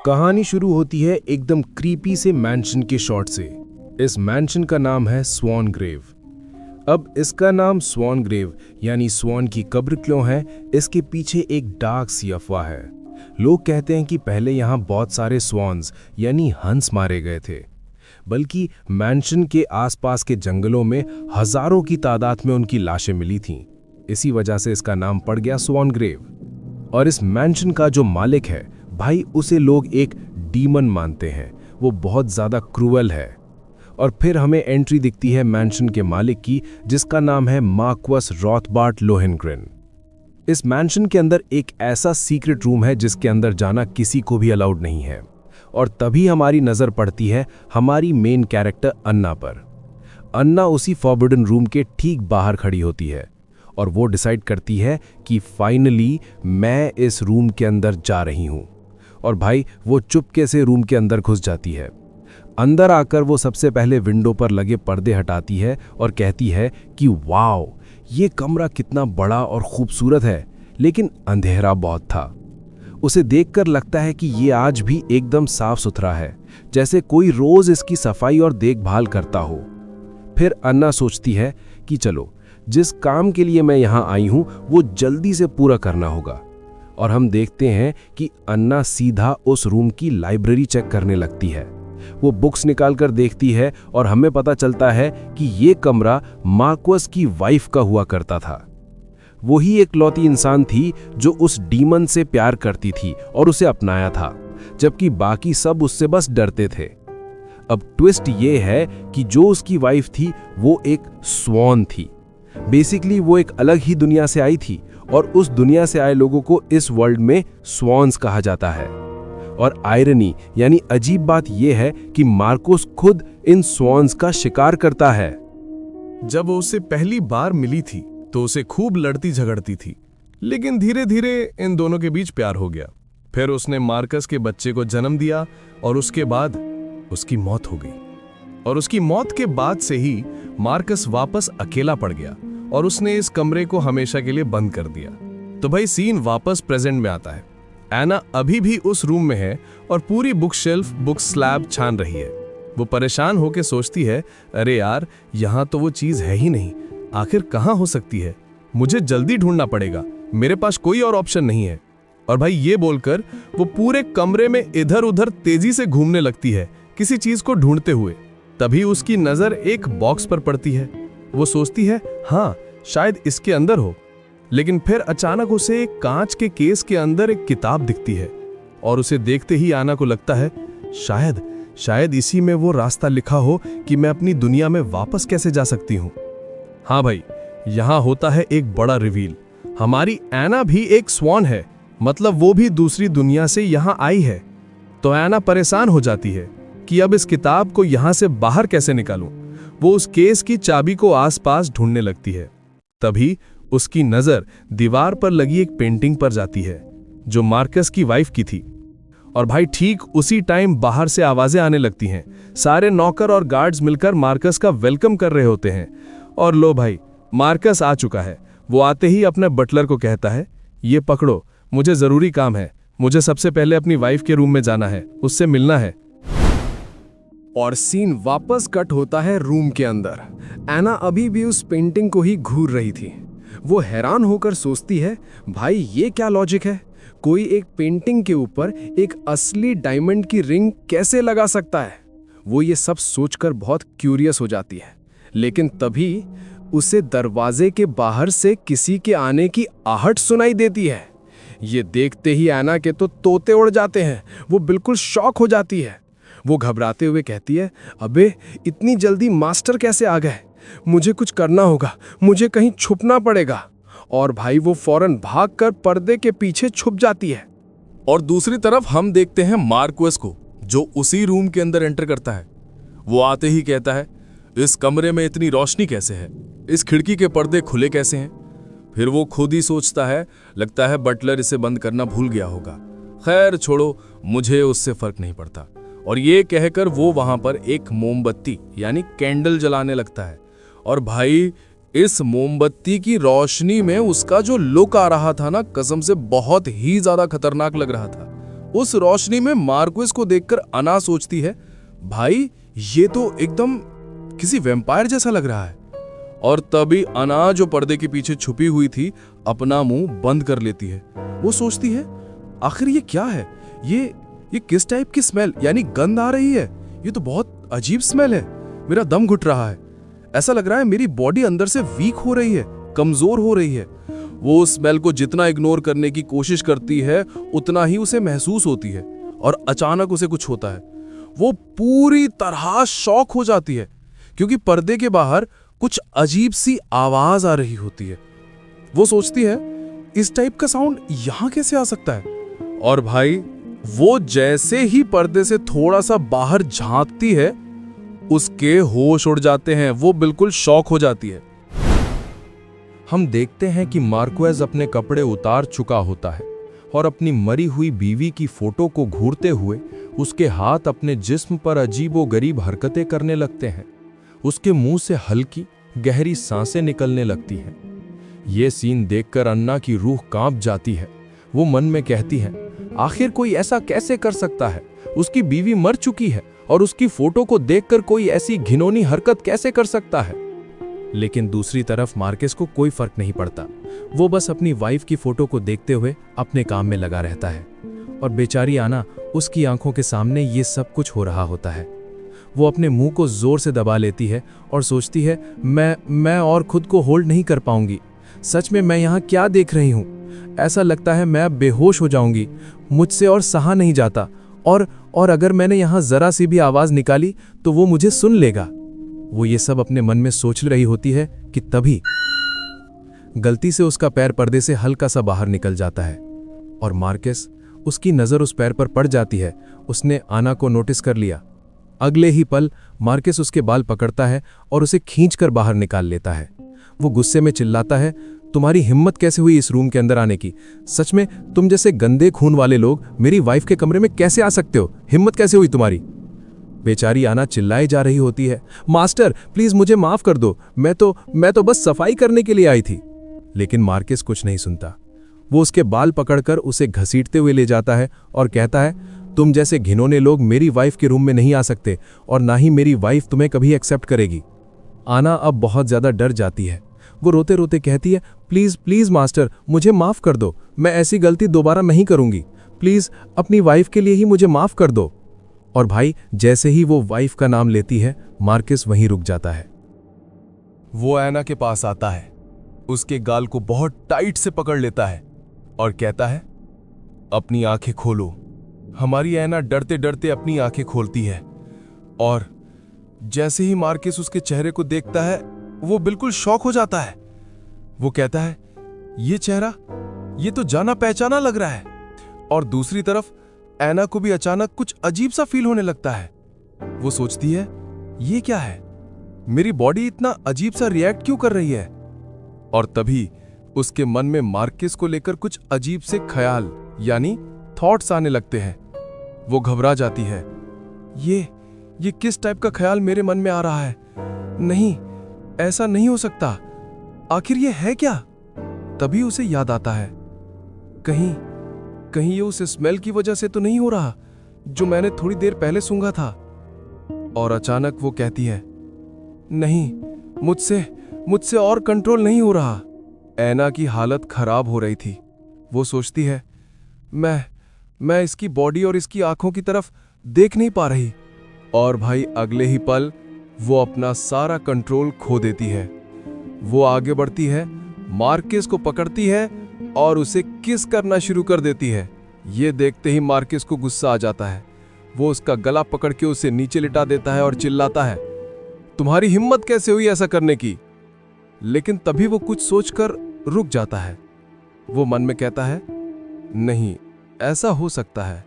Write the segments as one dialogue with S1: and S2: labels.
S1: कहानी शुरू होती है एकदम क्रीपी से मैंशन के शॉट से। इस मैंशन का नाम है स्वॉन ग्रेव। अब इसका नाम स्वॉन ग्रेव यानी स्वॉन की कब्र क्यों है, इसके पीछे एक डार्क सी अफवाह है। लोग कहते हैं कि पहले यहाँ बहुत सारे स्वॉन्स यानी हंस मारे गए थे, बल्कि मैंशन के आसपास के जंगलों में हजारों की तादाद में उनकी लाशें मिली थीं। इसी वजह से इसका नाम पड़ गया स्वॉन ग्रेव। और इस मैंशन का जो मालिक है भाई, उसे लोग एक डीमन मानते हैं। वो बहुत ज़्यादा क्रूअल है। और फिर हमें एंट्री दिखती है मैंशन के मालिक की, जिसका नाम है मार्क्वस रॉथबार्ट लोहेनग्रेन। इस मैंशन के अंदर एक ऐसा सीक्रेट रूम है जिसके अंदर जाना किसी को भी अलाउड नहीं है। और तभी हमारी नज़र पड़ती है हमारी मेन कैरेक्टर अन्ना पर। अन्ना उसी फॉरबिडन रूम के ठीक बाहर खड़ी होती है और वो डिसाइड करती है कि फाइनली मैं इस रूम के अंदर जा रही हूँ। और भाई वो चुपके से रूम के अंदर घुस जाती है। अंदर आकर वो सबसे पहले विंडो पर लगे पर्दे हटाती है और कहती है कि वाओ, ये कमरा कितना बड़ा और खूबसूरत है, लेकिन अंधेरा बहुत था। उसे देखकर लगता है कि ये आज भी एकदम साफ सुथरा है, जैसे कोई रोज इसकी सफाई और देखभाल करता हो। फिर अन्ना सोचती है कि चलो, जिस काम के लिए मैं यहाँ आई हूँ वो जल्दी से पूरा करना होगा। और हम देखते हैं कि अन्ना सीधा उस रूम की लाइब्रेरी चेक करने लगती है। वो बुक्स निकालकर देखती है और हमें पता चलता है कि ये कमरा मार्क्वस की वाइफ का हुआ करता था। वही एकलौती इंसान थी जो उस डीमन से प्यार करती थी और उसे अपनाया था, जबकि बाकी सब उससे बस डरते थे। अब ट्विस्ट ये है कि जो उसकी वाइफ थी वो एक स्वॉन थी। बेसिकली वो एक अलग ही दुनिया से आई थी और उस दुनिया से आए लोगों को इस वर्ल्ड में स्वॉन्स कहा जाता है। और आयरनी यानी अजीब बात यह है कि मार्कोस खुद इन स्वॉन्स का शिकार करता है।
S2: जब वो उससे पहली बार मिली थी तो उसे खूब लड़ती झगड़ती थी, लेकिन धीरे धीरे इन दोनों के बीच प्यार हो गया। फिर उसने मार्कस के बच्चे को जन्म दिया और उसके बाद उसकी मौत हो गई। और उसकी मौत के बाद से ही मार्कस वापस अकेला पड़ गया और उसने इस कमरे को हमेशा के लिए बंद कर दिया। तो भाई सीन वापस प्रेजेंट में आता है। एना अभी भी उस रूम में है और पूरी बुक शेल्फ बुक स्लैब छान रही है। वो परेशान होकर सोचती है, अरे यार, यहाँ तो वो चीज है ही नहीं, आखिर कहाँ हो सकती है? मुझे जल्दी ढूंढना पड़ेगा, मेरे पास कोई और ऑप्शन नहीं है। और भाई ये बोलकर वो पूरे कमरे में इधर उधर तेजी से घूमने लगती है, किसी चीज को ढूंढते हुए। तभी उसकी नजर एक बॉक्स पर पड़ती है। वो सोचती है, हाँ शायद इसके अंदर हो। लेकिन फिर अचानक उसे एक कांच के केस के अंदर एक किताब दिखती है और उसे देखते ही आना को लगता है शायद इसी में वो रास्ता लिखा हो कि मैं अपनी दुनिया में वापस कैसे जा सकती हूँ। हाँ भाई, यहाँ होता है एक बड़ा रिवील। हमारी एना भी एक स्वॉन है, मतलब वो भी दूसरी दुनिया से यहाँ आई है। तो एना परेशान हो जाती है कि अब इस किताब को यहाँ से बाहर कैसे निकालूं। वो उस केस की चाबी को आसपास ढूंढने लगती है। तभी उसकी नजर दीवार पर लगी एक पेंटिंग पर जाती है जो मार्कस की वाइफ की थी। और भाई ठीक उसी टाइम बाहर से आवाजें आने लगती हैं। सारे नौकर और गार्ड्स मिलकर मार्कस का वेलकम कर रहे होते हैं। और लो भाई, मार्कस आ चुका है। वो आते ही अपने बटलर को कहता है, ये पकड़ो, मुझे जरूरी काम है, मुझे सबसे पहले अपनी वाइफ के रूम में जाना है, उससे मिलना है।
S1: और सीन वापस कट होता है रूम के अंदर। एना अभी भी उस पेंटिंग को ही घूर रही थी। वो हैरान होकर सोचती है, भाई ये क्या लॉजिक है? कोई एक पेंटिंग के ऊपर एक असली डायमंड की रिंग कैसे लगा सकता है? वो ये सब सोचकर बहुत क्यूरियस हो जाती है। लेकिन तभी उसे दरवाजे के बाहर से किसी के आने की आहट सुनाई देती है। ये देखते ही एना के तो तोते उड़ जाते हैं। वो बिल्कुल शॉक हो जाती है। वो घबराते हुए कहती है, अबे इतनी जल्दी मास्टर कैसे आ गए? मुझे कुछ करना होगा, मुझे कहीं छुपना पड़ेगा। और भाई वो फौरन भागकर पर्दे के पीछे छुप जाती है।
S2: और दूसरी तरफ हम देखते हैं मार्क्वस को, जो उसी रूम के अंदर एंटर करता है। वो आते ही कहता है, इस कमरे में इतनी रोशनी कैसे है? इस खिड़की के पर्दे खुले कैसे हैं? फिर वो खुद ही सोचता है, लगता है बटलर इसे बंद करना भूल गया होगा। खैर छोड़ो, मुझे उससे फर्क नहीं पड़ता। और ये कहकर वो वहां पर एक मोमबत्ती यानी कैंडल जलाने लगता है। और भाई इस मोमबत्ती की रोशनी में उसका जो लुक आ रहा था ना, कसम से बहुत ही ज्यादा खतरनाक लग रहा था।
S1: उस रोशनी में मार्क्वेस को देखकर अना सोचती है, भाई ये तो एकदम किसी वैम्पायर जैसा लग रहा है। और तभी अना जो पर्दे के पीछे छुपी हुई थी अपना मुंह बंद कर लेती है। वो सोचती है, आखिर ये क्या है? ये किस टाइप की स्मेल, यानी गंध आ रही है? ये तो बहुत अजीब स्मेल है। मेरा दम घुट रहा है। ऐसा लग रहा है मेरी बॉडी अंदर से वीक हो रही है, कमजोर हो रही है। वो स्मेल को जितना इग्नोर करने की कोशिश करती है उतना ही उसे महसूस होती है। और अचानक उसे कुछ होता है। वो पूरी तरह शॉक हो जाती है, क्योंकि पर्दे के बाहर कुछ अजीब सी आवाज आ रही होती है। वो सोचती है, इस टाइप का साउंड यहां कैसे आ सकता है? और भाई वो जैसे ही पर्दे से थोड़ा सा बाहर झांकती है, उसके होश उड़ जाते हैं। वो बिल्कुल शॉक हो जाती है।
S3: हम देखते हैं कि मार्क्वेज अपने कपड़े उतार चुका होता है और अपनी मरी हुई बीवी की फोटो को घूरते हुए उसके हाथ अपने जिस्म पर अजीबोगरीब हरकतें करने लगते हैं। उसके मुंह से हल्की गहरी सांसें निकलने लगती हैं। ये सीन देखकर अन्ना की रूह कांप जाती है। वो मन में कहती है, आखिर कोई ऐसा कैसे कर सकता है? उसकी बीवी मर चुकी है और उसकी फोटो को देखकर कोई ऐसी घिनौनी हरकत कैसे कर सकता है?
S1: लेकिन दूसरी तरफ मार्केस को कोई फर्क नहीं पड़ता। वो बस अपनी वाइफ की फोटो को देखते हुए अपने काम में लगा रहता है। और बेचारी आना, उसकी आंखों के सामने ये सब कुछ हो रहा होता है। वो अपने मुंह को जोर से दबा लेती है और सोचती है, मैं और खुद को होल्ड नहीं कर पाऊंगी। सच में मैं यहाँ क्या देख रही हूँ? ऐसा लगता है मैं अब बेहोश हो जाऊंगी। मुझसे और सहा नहीं जाता। और अगर मैंने यहाँ जरा सी भी आवाज निकाली तो वो मुझे सुन लेगा। वो ये सब अपने मन में सोच रही होती है कि तभी गलती से उसका पैर पर्दे से हल्का सा बाहर निकल जाता है और मार्केस, उसकी नजर उस पैर पर पड़ जाती है। उसने आना को नोटिस कर लिया। अगले ही पल मार्केस उसके बाल पकड़ता है और उसे खींचकर बाहर निकाल लेता है। वो गुस्से में चिल्लाता है, तुम्हारी हिम्मत कैसे हुई इस रूम के अंदर आने की? सच में तुम जैसे गंदे खून वाले लोग मेरी वाइफ के कमरे में कैसे आ सकते हो? हिम्मत कैसे हुई तुम्हारी? बेचारी आना चिल्लाई जा रही होती है, मास्टर प्लीज मुझे माफ कर दो, मैं तो बस सफाई करने के लिए आई थी। लेकिन मार्केस कुछ नहीं सुनता। वो उसके बाल पकड़कर उसे घसीटते हुए ले जाता है और कहता है, तुम जैसे घिनौने लोग मेरी वाइफ के रूम में नहीं आ सकते और ना ही मेरी वाइफ तुम्हें कभी एक्सेप्ट करेगी। आना अब बहुत ज्यादा डर जाती है। वो रोते रोते कहती है, प्लीज प्लीज मास्टर मुझे माफ कर दो, मैं ऐसी गलती दोबारा नहीं करूंगी। प्लीज अपनी वाइफ के लिए ही मुझे माफ कर दो। और भाई जैसे ही वो वाइफ का नाम लेती है, मार्केस वहीं रुक जाता है।
S2: वो ऐना के पास आता है, उसके गाल को बहुत टाइट से पकड़ लेता है और कहता है, अपनी आंखें खोलो। हमारी ऐना डरते डरते अपनी आंखें खोलती है और जैसे ही मार्केस उसके चेहरे को देखता है, वो बिल्कुल शॉक हो जाता है। वो कहता है, ये चेहरा, ये तो जाना पहचाना लग रहा है। और दूसरी तरफ ऐना को भी अचानक कुछ अजीब सा फील होने लगता है। वो सोचती है, ये क्या है? मेरी बॉडी इतना अजीब सा रिएक्ट क्यों कर रही है? और तभी उसके मन में मार्केस को लेकर कुछ अजीब से ख्याल यानी थॉट्स आने लगते हैं। वो घबरा जाती है। ये किस टाइप का ख्याल मेरे मन में आ रहा है? नहीं, ऐसा नहीं हो सकता। आखिर ये है क्या? तभी उसे याद आता है, कहीं ये उस स्मेल की वजह से तो नहीं हो रहा जो मैंने थोड़ी देर पहले सूंघा था। और अचानक वो कहती है, नहीं, मुझसे और कंट्रोल नहीं हो रहा। ऐना की हालत खराब हो रही थी। वो सोचती है, मैं इसकी बॉडी और इसकी आंखों की तरफ देख नहीं पा रही। और भाई अगले ही पल वो अपना सारा कंट्रोल खो देती है। वो आगे बढ़ती है, मार्केस को पकड़ती है और उसे किस करना शुरू कर देती है। ये देखते ही मार्केस को गुस्सा आ जाता है। वो उसका गला पकड़ के उसे नीचे लिटा देता है और चिल्लाता है, तुम्हारी हिम्मत कैसे हुई ऐसा करने की? लेकिन तभी वो कुछ सोचकर रुक जाता है। वो मन में कहता है, नहीं, ऐसा हो सकता है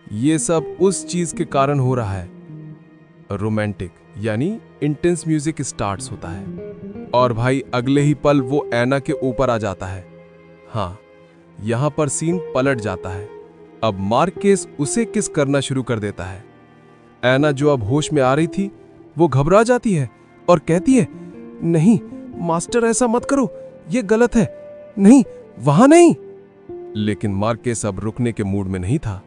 S2: ये सब उस चीज के कारण हो रहा है। रोमांटिक यानी इंटेंस म्यूजिक स्टार्ट्स होता है और भाई अगले ही पल वो ऐना के ऊपर आ जाता है। हाँ, यहां पर सीन पलट जाता है। अब मार्केस उसे किस करना शुरू कर देता है। ऐना जो अब होश में आ रही थी, वो घबरा जाती है और कहती है, नहीं मास्टर ऐसा मत करो, ये गलत है, नहीं, वहां नहीं। लेकिन मार्केस अब रुकने के मूड में नहीं था।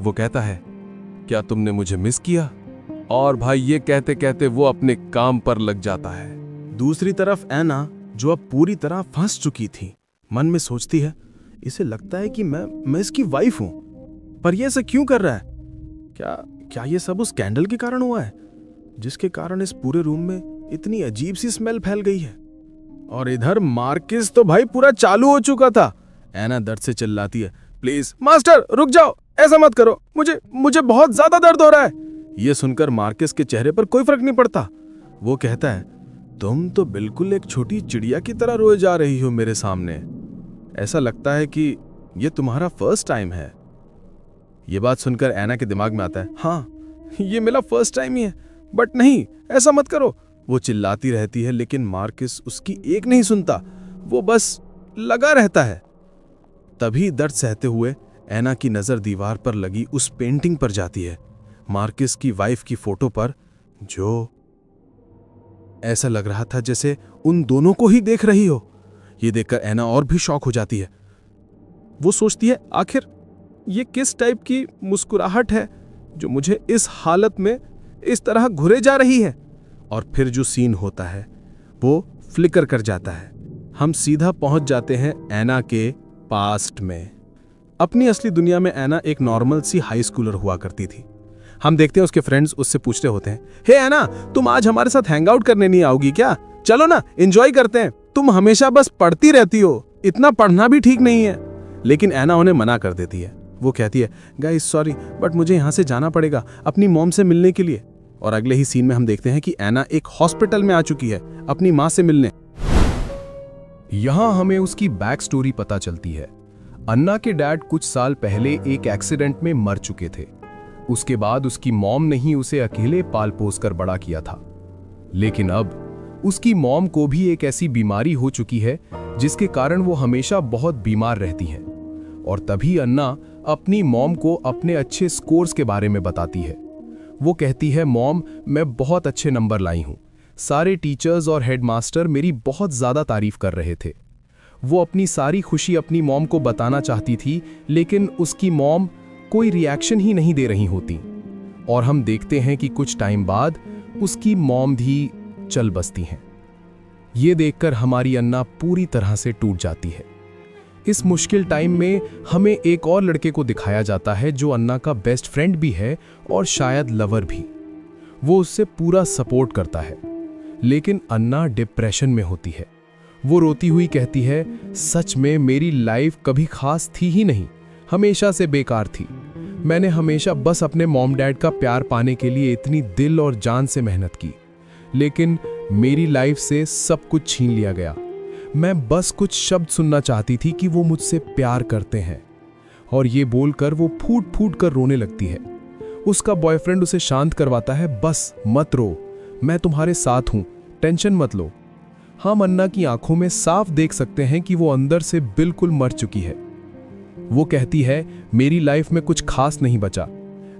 S2: वो कहता है, क्या तुमने मुझे मिस किया? और भाई ये कहते कहते वो अपने काम पर लग जाता है।
S1: दूसरी तरफ एना, जो अब पूरी तरह फंस चुकी थी, मन में सोचती है, इसे लगता है कि मैं इसकी वाइफ हूं, पर ये ऐसा क्यों कर रहा है? क्या ये सब उस कैंडल के कारण हुआ है, जिसके कारण इस पूरे रूम में इतनी अजीब सी स्मेल फैल गई है? और इधर मार्किस तो भाई पूरा चालू हो चुका था। एना दर्द से चिल्लाती है, प्लीज मास्टर रुक जाओ, ऐसा मत करो, मुझे बहुत ज्यादा दर्द हो रहा है। यह सुनकर मार्किस के चेहरे पर कोई फर्क नहीं पड़ता। वो कहता है, तुम तो बिल्कुल एक छोटी चिड़िया की तरह रोए जा रही हो मेरे सामने। ऐसा लगता है कि यह तुम्हारा फर्स्ट टाइम है। यह बात सुनकर एना के दिमाग में आता है, हाँ ये मेरा फर्स्ट टाइम ही है, बट नहीं ऐसा मत करो। वो चिल्लाती रहती है, लेकिन मार्किस उसकी एक नहीं सुनता, वो बस लगा रहता है। तभी दर्द सहते हुए एना की नजर दीवार पर लगी उस पेंटिंग पर जाती है, मार्किस की वाइफ की फोटो पर, जो ऐसा लग रहा था जैसे उन दोनों को ही देख रही हो। यह देखकर एना और भी शॉक हो जाती है। वो सोचती है, आखिर ये किस टाइप की मुस्कुराहट है जो मुझे इस हालत में इस तरह घुरे जा रही है? और फिर जो सीन होता है वो फ्लिकर कर जाता है। हम सीधा पहुंच जाते हैं एना के पास्ट में। अपनी असली दुनिया में एना एक नॉर्मल सी हाई स्कूलर हुआ करती थी। हम देखते हैं उसके फ्रेंड्स उससे पूछते होते हैं, हे एना, तुम आज हमारे साथ हैंग आउट करने नहीं आओगी क्या? चलो ना, एंजॉय करते हैं। तुम हमेशा बस पढ़ती रहती हो, इतना पढ़ना भी ठीक नहीं है। लेकिन एना उन्हें मना कर देती है। वो कहती है, गाइस सॉरी, बट मुझे यहाँ से जाना पड़ेगा अपनी मॉम से मिलने के लिए। और अगले ही सीन में हम देखते हैं कि एना एक हॉस्पिटल में आ चुकी है अपनी माँ से मिलने।
S3: यहां हमें उसकी बैक स्टोरी पता चलती है। अन्ना के डैड कुछ साल पहले एक एक्सीडेंट में मर चुके थे। उसके बाद उसकी मॉम ने ही उसे अकेले पाल पोस कर बड़ा किया था। लेकिन अब उसकी मॉम को भी एक ऐसी बीमारी हो चुकी है जिसके कारण वो हमेशा बहुत बीमार रहती हैं। और तभी अन्ना अपनी मॉम को अपने अच्छे स्कोर्स के बारे में बताती है। वो कहती है, मॉम, मैं बहुत अच्छे नंबर लाई हूँ। सारे टीचर्स और हेडमास्टर मेरी बहुत ज़्यादा तारीफ कर रहे थे। वो अपनी सारी खुशी अपनी मॉम को बताना चाहती थी, लेकिन उसकी मॉम कोई रिएक्शन ही नहीं दे रही होती। और हम देखते हैं कि कुछ टाइम बाद उसकी मॉम भी चल बसती हैं। ये देखकर हमारी अन्ना पूरी तरह से टूट जाती है। इस मुश्किल टाइम में हमें एक और लड़के को दिखाया जाता है जो अन्ना का बेस्ट फ्रेंड भी है और शायद लवर भी। वो उससे पूरा सपोर्ट करता है, लेकिन अन्ना डिप्रेशन में होती है। वो रोती हुई कहती है, सच में मेरी लाइफ कभी खास थी ही नहीं, हमेशा से बेकार थी। मैंने हमेशा बस अपने मॉम डैड का प्यार पाने के लिए इतनी दिल और जान से मेहनत की, लेकिन मेरी लाइफ से सब कुछ छीन लिया गया। मैं बस कुछ शब्द सुनना चाहती थी कि वो मुझसे प्यार करते हैं। और ये बोलकर वो फूट फूट कर रोने लगती है। उसका बॉयफ्रेंड उसे शांत करवाता है, बस मत रो, मैं तुम्हारे साथ हूं, टेंशन मत लो। हम अन्ना की आंखों में साफ देख सकते हैं कि वो अंदर से बिल्कुल मर चुकी है। वो कहती है, मेरी लाइफ में कुछ खास नहीं बचा,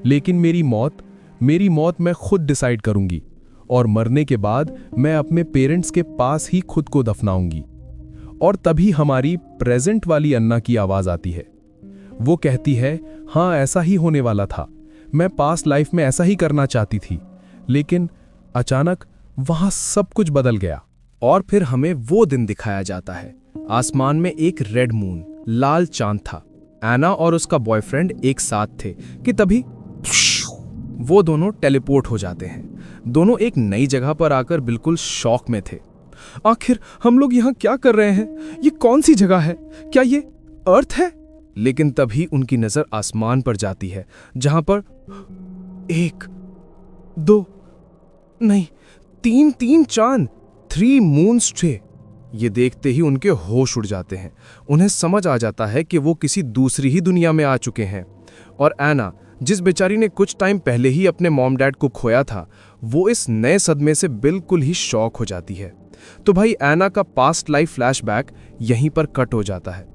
S3: लेकिन मेरी मौत मैं खुद डिसाइड करूंगी, और मरने के बाद मैं अपने पेरेंट्स के पास ही खुद को दफनाऊंगी। और तभी हमारी प्रेजेंट वाली अन्ना की आवाज आती है। वो कहती है, हाँ ऐसा ही होने वाला था, मैं पास्ट लाइफ में ऐसा ही करना चाहती थी, लेकिन अचानक वहां सब कुछ बदल गया।
S1: और फिर हमें वो दिन दिखाया जाता है। आसमान में एक रेड मून, लाल चांद था। एना और उसका बॉयफ्रेंड एक साथ थे कि तभी वो दोनों टेलीपोर्ट हो जाते हैं। दोनों एक नई जगह पर आकर बिल्कुल शॉक में थे। आखिर हम लोग यहाँ क्या कर रहे हैं? ये कौन सी जगह है? क्या ये अर्थ है? लेकिन तभी उनकी नजर आसमान पर जाती है, जहां पर 1, 2 नहीं 3 चांद, 3 मून्स थे। ये देखते ही उनके होश उड़ जाते हैं। उन्हें समझ आ जाता है कि वो किसी दूसरी ही दुनिया में आ चुके हैं। और एना, जिस बेचारी ने कुछ टाइम पहले ही अपने मॉम डैड को खोया था, वो इस नए सदमे से बिल्कुल ही शॉक हो जाती है। तो भाई एना का पास्ट लाइफ फ्लैशबैक यहीं पर कट हो जाता है।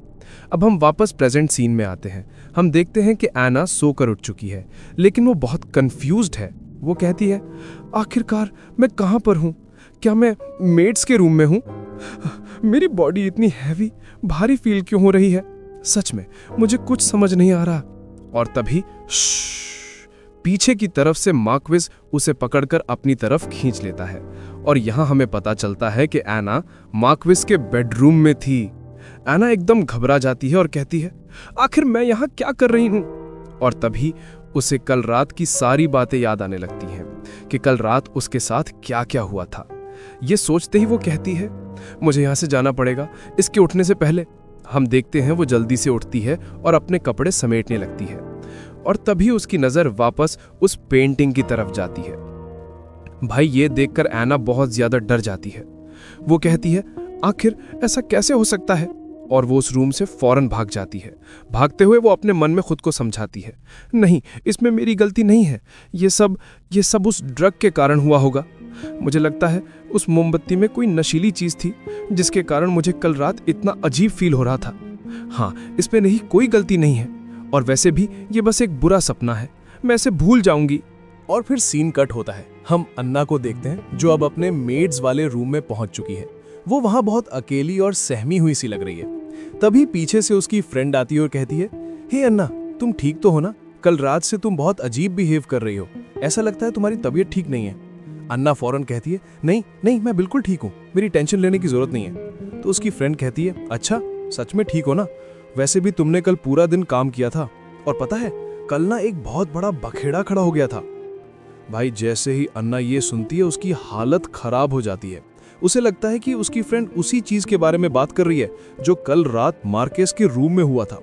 S1: अब हम वापस प्रेजेंट सीन में आते हैं। हम देखते हैं कि एना सोकर उठ चुकी है, लेकिन वो बहुत कंफ्यूज्ड है। वो कहती है, आखिरकार मैं कहां पर हूं? क्या मैं मेड्स के रूम में हूं? मेरी बॉडी इतनी हैवी, भारी फील क्यों हो रही है? सच में मुझे कुछ समझ नहीं आ रहा। और तभी पीछे की तरफ से मार्क्वेस उसे पकड़कर अपनी तरफ खींच लेता है और यहाँ हमें पता चलता है कि एना मार्क्वेस के बेडरूम में थी। एना एकदम घबरा जाती है और कहती है, आखिर मैं यहाँ क्या कर रही हूँ? और तभी उसे कल रात की सारी बातें याद आने लगती हैं कि कल रात उसके साथ क्या क्या हुआ था। ये सोचते ही वो कहती है, मुझे यहाँ से जाना पड़ेगा इसके उठने से पहले। हम देखते हैं वो जल्दी से उठती है और अपने कपड़े समेटने लगती है और तभी उसकी नजर वापस उस पेंटिंग की तरफ जाती है। भाई ये देखकर एना बहुत ज्यादा डर जाती है। वो कहती है, आखिर ऐसा कैसे हो सकता है? और वो उस रूम से फौरन भाग जाती है। भागते हुए वो अपने मन में खुद को समझाती है, नहीं, इसमें मेरी गलती नहीं है, ये सब उस ड्रग के कारण हुआ होगा। मुझे लगता है उस मोमबत्ती में कोई नशीली चीज थी जिसके कारण मुझे कल रात इतना अजीब फील हो रहा था। हाँ, इसमें नहीं कोई गलती नहीं है, और वैसे भी ये बस एक बुरा सपना है, मैं इसे भूल जाऊंगी।
S2: और फिर सीन कट होता है। हम अन्ना को देखते हैं जो अब अपने मेड्स वाले रूम में पहुंच चुकी है। वो वहां बहुत अकेली और सहमी हुई सी लग रही है। तभी पीछे से उसकी फ्रेंड आती है और कहती है, हे अन्ना, तुम ठीक तो हो ना? कल रात से तुम बहुत अजीब बिहेव कर रही हो, ऐसा लगता है तुम्हारी तबीयत ठीक नहीं है। अन्ना फौरन कहती है, नहीं नहीं, मैं बिल्कुल ठीक हूँ, मेरी टेंशन लेने की जरूरत नहीं है। तो उसकी फ्रेंड कहती है, अच्छा सच में ठीक हो ना? वैसे भी तुमने कल पूरा दिन काम किया था, और पता है कल ना एक बहुत बड़ा बखेड़ा खड़ा हो गया था। भाई जैसे ही अन्ना ये सुनती है उसकी हालत खराब हो जाती है। उसे लगता है कि उसकी फ्रेंड उसी चीज के बारे में बात कर रही है जो कल रात मार्केस के रूम में हुआ था।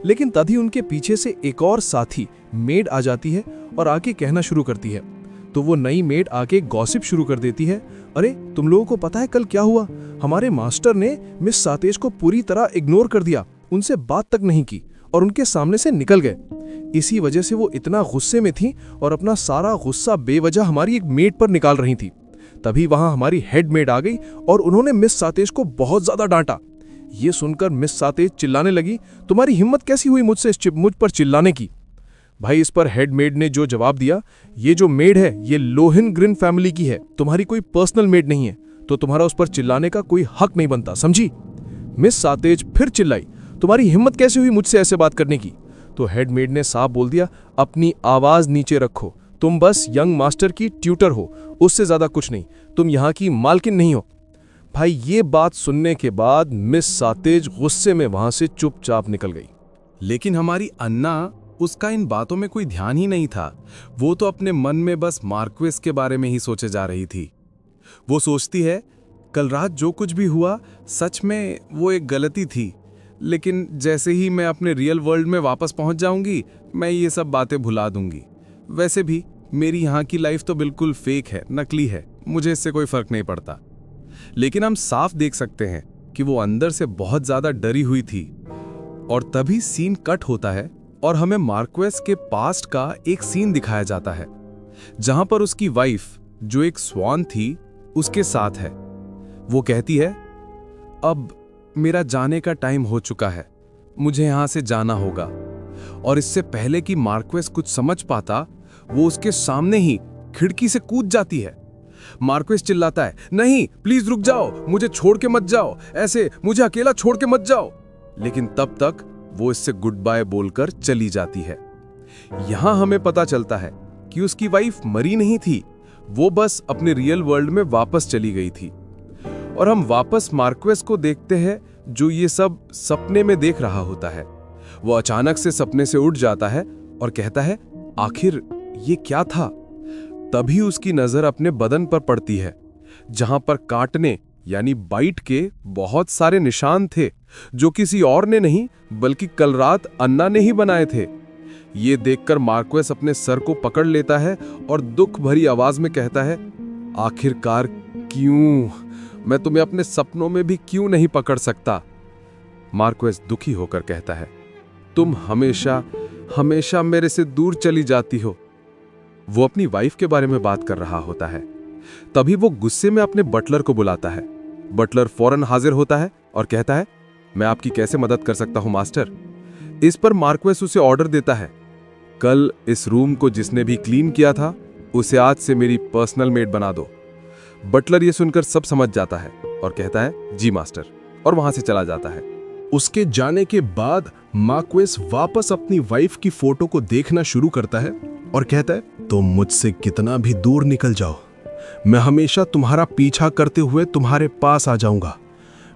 S2: लेकिन तभी उनके पीछे से एक और साथी मेड आ जाती है और आके कहना शुरू करती है। तो वो नई मेड आके गॉसिप शुरू कर देती है, अरे तुम लोगों को पता है कल क्या हुआ? हमारे मास्टर ने मिस सातेश को पूरी तरह इग्नोर कर दिया, उनसे बात तक नहीं की और उनके सामने से निकल गए। इसी वजह से वो इतना गुस्से में थी और अपना सारा गुस्सा बेवजह हमारी एक मेड पर निकाल रही थी। तभी वहां हमारी हेड मेड आ गई और उन्होंने मिस सातेश को बहुत ज्यादा डांटा। ये सुनकर मिस सातेश चिल्लाने लगी, तुम्हारी हिम्मत कैसी हुई मुझ पर चिल्लाने की? भाई इस पर हेड मेड ने जो जवाब दिया, ये जो मेड है ये लोहिन ग्रिन फैमिली की है, तुम्हारी कोई पर्सनल मेड नहीं है, तो तुम्हारा उस पर चिल्लाने का कोई हक नहीं बनता, समझी? मिस सातेज फिर चिल्लाई, तुम्हारी हिम्मत कैसे हुई मुझसे ऐसे बात करने की? तो हेड मेड ने साफ बोल दिया, अपनी आवाज नीचे रखो, तुम बस यंग मास्टर की ट्यूटर हो, उससे ज्यादा कुछ नहीं, तुम यहाँ की मालकिन नहीं हो। भाई ये बात सुनने के बाद मिस सातेज गुस्से में वहां से चुपचाप निकल गई।
S4: लेकिन हमारी अन्ना, उसका इन बातों में कोई ध्यान ही नहीं था। वो तो अपने मन में बस मार्क्वेस के बारे में ही सोचे जा रही थी। वो सोचती है कल रात जो कुछ भी हुआ सच में वो एक गलती थी, लेकिन जैसे ही मैं अपने रियल वर्ल्ड में वापस पहुंच जाऊंगी मैं ये सब बातें भुला दूंगी। वैसे भी मेरी यहाँ की लाइफ तो बिल्कुल फेक है, नकली है, मुझे इससे कोई फर्क नहीं पड़ता। लेकिन हम साफ देख सकते हैं कि वो अंदर से बहुत ज्यादा डरी हुई थी। और तभी सीन कट होता है और हमें मार्क्वेस के पास्ट का एक सीन दिखाया जाता है जहां पर उसकी वाइफ जो एक स्वान थी उसके साथ है। वो कहती है, अब मेरा जाने का टाइम हो चुका है, मुझे यहां से जाना होगा। और इससे पहले कि मार्क्वेस कुछ समझ पाता वो उसके सामने ही खिड़की से कूद जाती है। मार्क्वेस चिल्लाता है, नहीं प्लीज रुक जाओ, मुझे छोड़ के मत जाओ, ऐसे मुझे अकेला छोड़ के मत जाओ। लेकिन तब तक वो इससे गुड बाय बोलकर चली जाती है। यहां हमें पता चलता है कि उसकी वाइफ मरी नहीं थी, वो बस अपने रियल वर्ल्ड में वापस चली गई थी। और हम वापस मार्क्वेस को देखते हैं जो ये सब सपने में देख रहा होता है। वो अचानक से सपने से उठ जाता है और कहता है, आखिर ये क्या था? तभी उसकी नजर अपने बदन पर पड़ती है जहां पर काटने यानी बाइट के बहुत सारे निशान थे जो किसी और ने नहीं बल्कि कल रात अन्ना ने ही बनाए थे। ये देखकर मार्क्वेस अपने सर को पकड़ लेता है और दुख भरी आवाज में कहता है, आखिरकार क्यों? मैं तुम्हें अपने सपनों में भी क्यों नहीं पकड़ सकता? मार्क्वेस दुखी होकर कहता है, तुम हमेशा हमेशा मेरे से दूर चली जाती हो। वो अपनी वाइफ के बारे में बात कर रहा होता है। तभी वो गुस्से में अपने बटलर को बुलाता है। बटलर फौरन हाजिर होता है और कहता है, मैं आपकी कैसे मदद कर सकता हूं मास्टर? इस पर मार्क्वेस उसे ऑर्डर देता है, कल इस रूम को जिसने भी क्लीन किया था उसे आज से मेरी पर्सनल मेड बना दो। बटलर ये सुनकर सब समझ जाता है और कहता है, जी मास्टर, और वहां से चला जाता है।
S2: उसके जाने के बाद मार्क्वेस वापस अपनी वाइफ की फोटो को देखना शुरू करता है और कहता है, तुम मुझसे कितना भी दूर निकल जाओ, मैं हमेशा तुम्हारा पीछा करते हुए तुम्हारे पास आ जाऊंगा।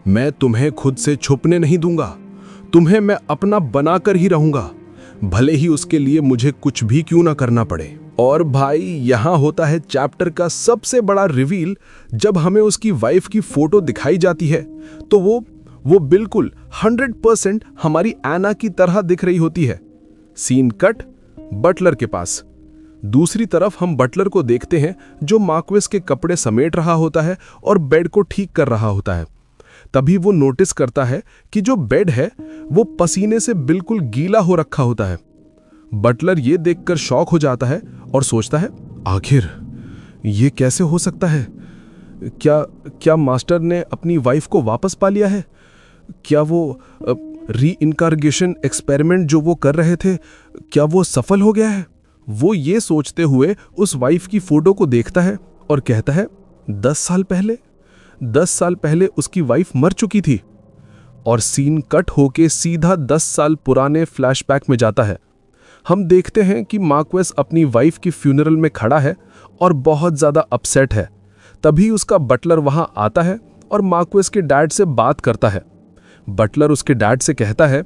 S2: मैं तुम्हें खुद से छुपने नहीं दूंगा, तुम्हें मैं अपना बनाकर ही रहूंगा, भले ही उसके लिए मुझे कुछ भी क्यों ना करना पड़े। और भाई यहां होता है चैप्टर का सबसे बड़ा रिवील। जब हमें उसकी वाइफ की फोटो दिखाई जाती है तो वो बिल्कुल 100% हमारी एना की तरह दिख रही होती है। सीन कट बटलर के पास। दूसरी तरफ हम बटलर को देखते हैं जो मार्क्वेस के कपड़े समेट रहा होता है और बेड को ठीक कर रहा होता है। तभी वो नोटिस करता है कि जो बेड है वो पसीने से बिल्कुल गीला हो रखा होता है। बटलर ये देखकर शॉक हो जाता है और सोचता है, आखिर ये कैसे हो सकता है? क्या मास्टर ने अपनी वाइफ को वापस पा लिया है? क्या वो रीइंकार्गेशन एक्सपेरिमेंट जो वो कर रहे थे, क्या वो सफल हो गया है? वो ये सोचते हुए उस वाइफ की फोटो को देखता है और कहता है, 10 साल पहले उसकी वाइफ मर चुकी थी। और सीन कट होके सीधा 10 साल पुराने फ्लैशबैक में जाता है। हम देखते हैं कि मार्क्वेस अपनी वाइफ की फ्यूनरल में खड़ा है और बहुत ज्यादा अपसेट है। तभी उसका बटलर वहां आता है और मार्क्वेस के डैड से बात करता है। बटलर उसके डैड से कहता है,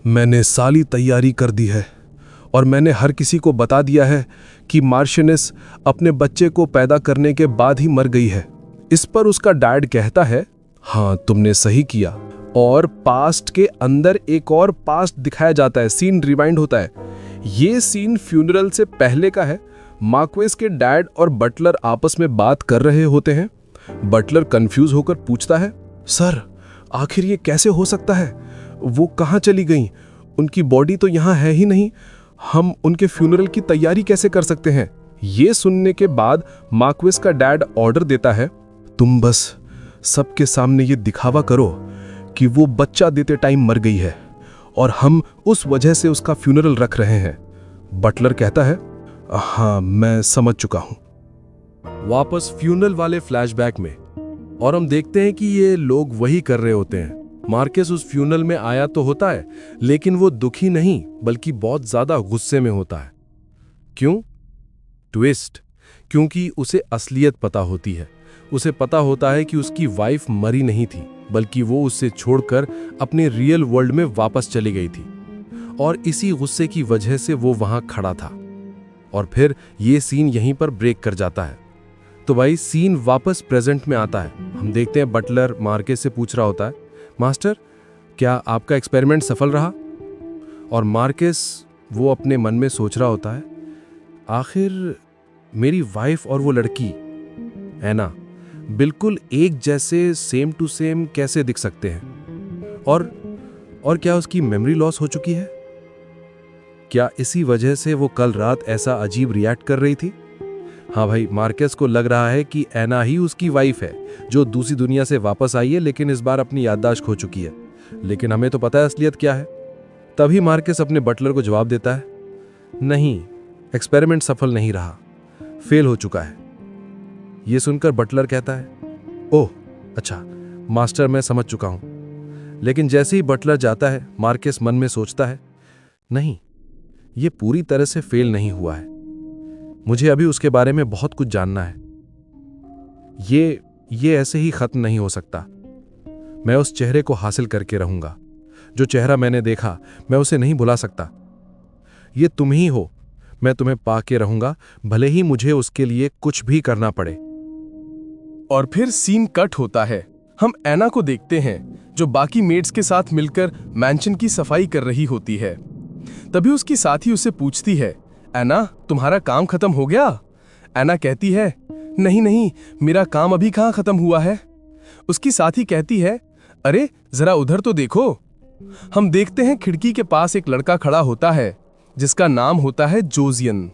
S2: मैंने सारी तैयारी कर दी है और मैंने हर किसी को बता दिया है कि मार्शियस अपने बच्चे को पैदा करने के बाद ही मर गई है। इस पर उसका डैड कहता है, हाँ तुमने सही किया। और पास्ट के अंदर एक और पास्ट दिखाया जाता है, सीन रिवाइंड होता है। ये सीन फ्यूनरल से पहले का है। मार्क्वेस के डैड और बटलर आपस में बात कर रहे होते हैं। बटलर कंफ्यूज होकर पूछता है, सर आखिर ये कैसे हो सकता है? वो कहाँ चली गई? उनकी बॉडी तो यहाँ है ही नहीं। हम उनके फ्यूनरल की तैयारी कैसे कर सकते हैं? ये सुनने के बाद मार्क्वेस का डैड ऑर्डर देता है, तुम बस सबके सामने ये दिखावा करो कि वो बच्चा देते टाइम मर गई है और हम उस वजह से उसका फ्यूनरल रख रहे हैं। बटलर कहता है, हाँ मैं समझ चुका हूं।
S3: वापस फ्यूनरल वाले फ्लैशबैक में और हम देखते हैं कि ये लोग वही कर रहे होते हैं। मार्क्वेस उस फ्यूनरल में आया तो होता है, लेकिन वो दुखी नहीं बल्कि बहुत ज्यादा गुस्से में होता है। क्यों? ट्विस्ट, क्योंकि उसे असलियत पता होती है। उसे पता होता है कि उसकी वाइफ मरी नहीं थी, बल्कि वो उससे छोड़कर अपने रियल वर्ल्ड में वापस चली गई थी और इसी गुस्से की वजह से वो वहां खड़ा था। और फिर ये सीन यहीं पर ब्रेक कर जाता है। तो भाई सीन वापस प्रेजेंट में आता है। हम देखते हैं बटलर मार्क्वेस से पूछ रहा होता है, मास्टर क्या आपका एक्सपेरिमेंट सफल रहा? और मार्क्वेस वो अपने मन में सोच रहा होता है, आखिर मेरी वाइफ और वो लड़की एना बिल्कुल एक जैसे सेम टू सेम कैसे दिख सकते हैं? और क्या उसकी मेमोरी लॉस हो चुकी है? क्या इसी वजह से वो कल रात ऐसा अजीब रिएक्ट कर रही थी? हाँ भाई, मार्क्वेस को लग रहा है कि एना ही उसकी वाइफ है जो दूसरी दुनिया से वापस आई है, लेकिन इस बार अपनी याददाश्त खो चुकी है। लेकिन हमें तो पता है असलियत क्या है। तभी मार्क्वेस अपने बटलर को जवाब देता है, नहीं, एक्सपेरिमेंट सफल नहीं रहा, फेल हो चुका है। यह सुनकर बटलर कहता है, ओह अच्छा मास्टर, मैं समझ चुका हूं। लेकिन जैसे ही बटलर जाता है, मार्क्वेस मन में सोचता है, नहीं, यह पूरी तरह से फेल नहीं हुआ है। मुझे अभी उसके बारे में बहुत कुछ जानना है। ये ऐसे ही खत्म नहीं हो सकता। मैं उस चेहरे को हासिल करके रहूंगा। जो चेहरा मैंने देखा, मैं उसे नहीं भुला सकता। ये तुम ही हो, मैं तुम्हें पाके रहूंगा, भले ही मुझे उसके लिए कुछ भी करना पड़े।
S2: और फिर सीन कट होता है। हम एना को देखते हैं जो बाकी मेड्स के साथ मिलकर मैंशन की सफाई कर रही होती है। तभी उसकी साथी उसे पूछती है, एना तुम्हारा काम खत्म हो गया? एना कहती है, नहीं, मेरा काम अभी कहाँ खत्म हुआ है। उसकी साथी कहती है, अरे जरा उधर तो देखो। हम देखते हैं खिड़की के पास एक लड़का खड़ा होता है जिसका नाम होता है जोजियन।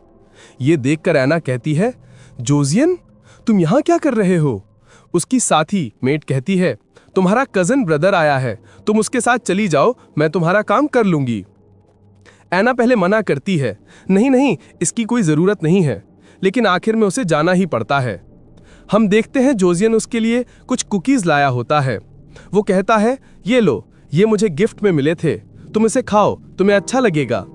S2: ये देखकर एना कहती है, जोजियन तुम यहाँ क्या कर रहे हो? उसकी साथी मेट कहती है, तुम्हारा कजन ब्रदर आया है, तुम उसके साथ चली जाओ, मैं तुम्हारा काम कर लूंगी। एना पहले मना करती है, नहीं, इसकी कोई जरूरत नहीं है, लेकिन आखिर में उसे जाना ही पड़ता है। हम देखते हैं जोजियन उसके लिए कुछ कुकीज लाया होता है। वो कहता है, ये लो, ये मुझे गिफ्ट में मिले थे, तुम इसे खाओ, तुम्हें अच्छा लगेगा।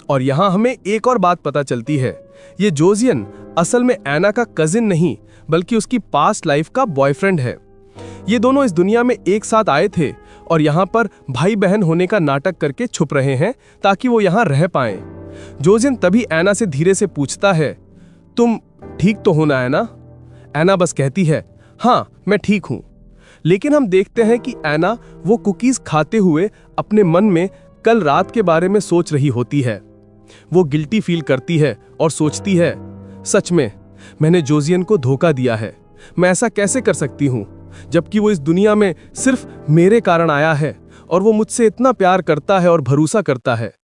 S2: और यहाँ हमें एक और बात पता चलती है, ये जोजियन असल में एना का कजिन नहीं बल्कि उसकी पास्ट लाइफ का बॉयफ्रेंड है। ये दोनों इस दुनिया में एक साथ आए थे और यहाँ पर भाई बहन होने का नाटक करके छुप रहे हैं ताकि वो यहाँ रह पाएं। जोजियन तभी एना से धीरे से पूछता है, तुम ठीक तो हो ना एना? एना बस कहती है, हाँ मैं ठीक हूँ। लेकिन हम देखते हैं कि एना वो कुकीज खाते हुए अपने मन में कल रात के बारे में सोच रही होती है। वो गिल्टी फील करती है और सोचती है, सच में मैंने जोजियन को धोखा दिया है। मैं ऐसा कैसे कर सकती हूँ जबकि वो इस दुनिया में सिर्फ मेरे कारण आया है और वो मुझसे इतना प्यार करता है और भरोसा करता है।